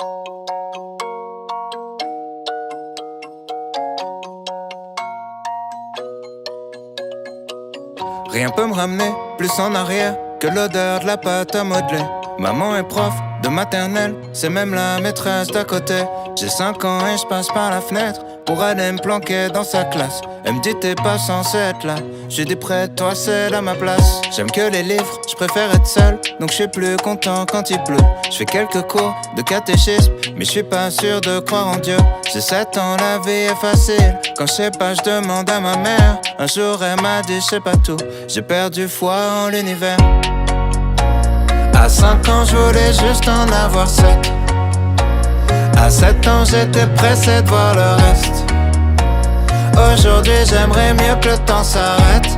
Rien peut me ramener plus en arrière que l'odeur de la pâte à modeler. Maman est prof de maternelle, c'est même la maîtresse d'à côté. J'ai 5 ans et je passe par la fenêtre pour aller me planquer dans sa classe. Elle me dit t'es pas censé être là. J'ai dit près de toi c'est à ma place. J'aime que les livres, je préfère être seul, donc je suis plus content quand il pleut. Je fais quelques cours de catéchisme, mais je suis pas sûr de croire en Dieu. J'ai 7 ans, la vie est facile. Quand je sais pas, je demande à ma mère. Un jour elle m'a dit je sais pas tout. J'ai perdu foi en l'univers. À 5 ans, je voulais juste en avoir 7. À 7 ans, j'étais pressé de voir le reste. Aujourd'hui, j'aimerais mieux que le temps s'arrête.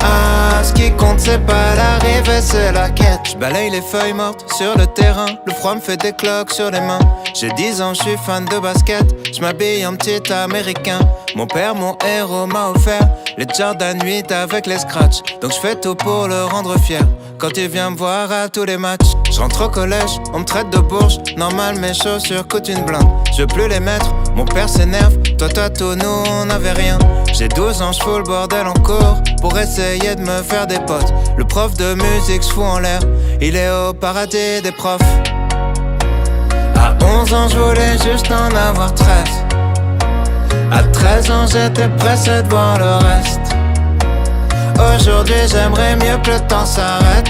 Ah, ce qui compte, c'est pas l'arrivée, c'est la quête. Je balaye les feuilles mortes sur le terrain. Le froid me fait des cloques sur les mains. J'ai 10 ans, je suis fan de basket. Je m'habille en petit américain. Mon père, mon héros, m'a offert les Jordan 8 avec les scratchs. Donc je fais tout pour le rendre fier. Quand il vient me voir à tous les matchs, je rentre au collège, on me traite de bourge. Normal, mes chaussures coûtent une blinde. Je veux plus les mettre, mon père s'énerve. Toi, tout, nous, on n'avait rien. J'ai 12 ans, je fous le bordel en cours pour essayer de me faire des potes. Le prof de musique se fout en l'air, il est au paradis des profs. À 11 ans, je voulais juste en avoir 13. À 13 ans, j'étais pressé de voir le reste. Aujourd'hui, j'aimerais mieux que le temps s'arrête.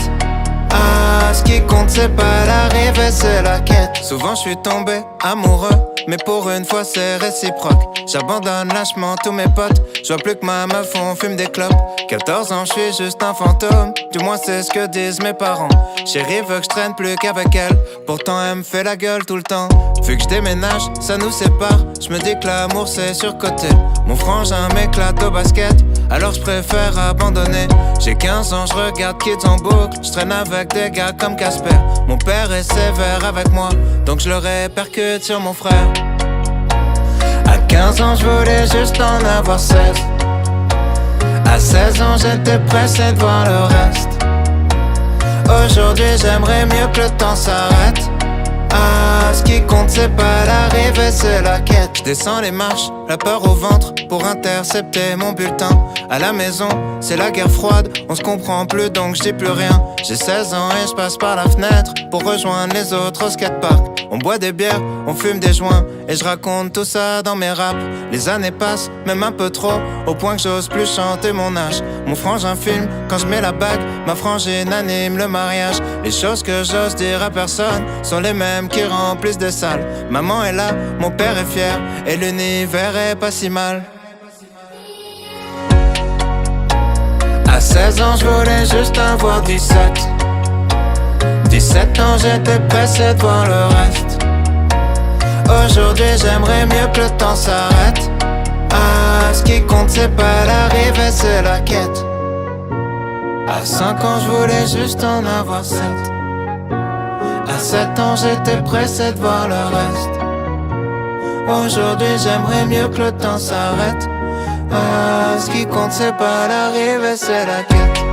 Ah, ce qui compte, c'est pas l'arrivée, c'est la quête. Souvent, je suis tombé amoureux, mais pour une fois, c'est réciproque. J'abandonne lâchement tous mes potes. Je vois plus que ma meuf, on fume des clopes. 14 ans, je suis juste un fantôme. Du moins, c'est ce que disent mes parents. Chérie veut que je traîne plus qu'avec elle. Pourtant, elle me fait la gueule tout le temps. Vu que je déménage, ça nous sépare. Je me dis que l'amour, c'est surcoté. Mon frangin m'éclate au basket, alors je préfère abandonner. J'ai 15 ans, je regarde Kids en boucle. Je traîne avec des gars comme Casper. Mon père est sévère avec moi, donc je le répercute sur mon frère. À 15 ans, je voulais juste en avoir 16. À 16 ans, j'étais pressé de voir le reste. Aujourd'hui, j'aimerais mieux que le temps s'arrête. Ah, ce qui compte, c'est pas l'arrivée, c'est la quête. Je descends les marches, la peur au ventre, pour intercepter mon bulletin. À la maison, c'est la guerre froide, on se comprend plus donc je dis plus rien. J'ai 16 ans et je passe par la fenêtre pour rejoindre les autres au skatepark. On boit des bières, on fume des joints, et je raconte tout ça dans mes raps. Les années passent, même un peu trop, au point que j'ose plus chanter mon âge. Mon frangin filme quand je mets la bague, ma frangine anime le mariage. Les choses que j'ose dire à personne sont les mêmes qui remplissent des salles. Maman est là, mon père est fier, et l'univers est pas si mal. À 16 ans, je voulais juste avoir 17. 17 ans, j'étais pressé de voir le reste. Aujourd'hui, j'aimerais mieux que le temps s'arrête. Ah, ce qui compte, c'est pas l'arrivée, c'est la quête. À 5 ans, je voulais juste en avoir 7. À 7 ans, j'étais pressé de voir le reste. Aujourd'hui, j'aimerais mieux que le temps s'arrête. Ah, ce qui compte, c'est pas l'arrivée, c'est la quête.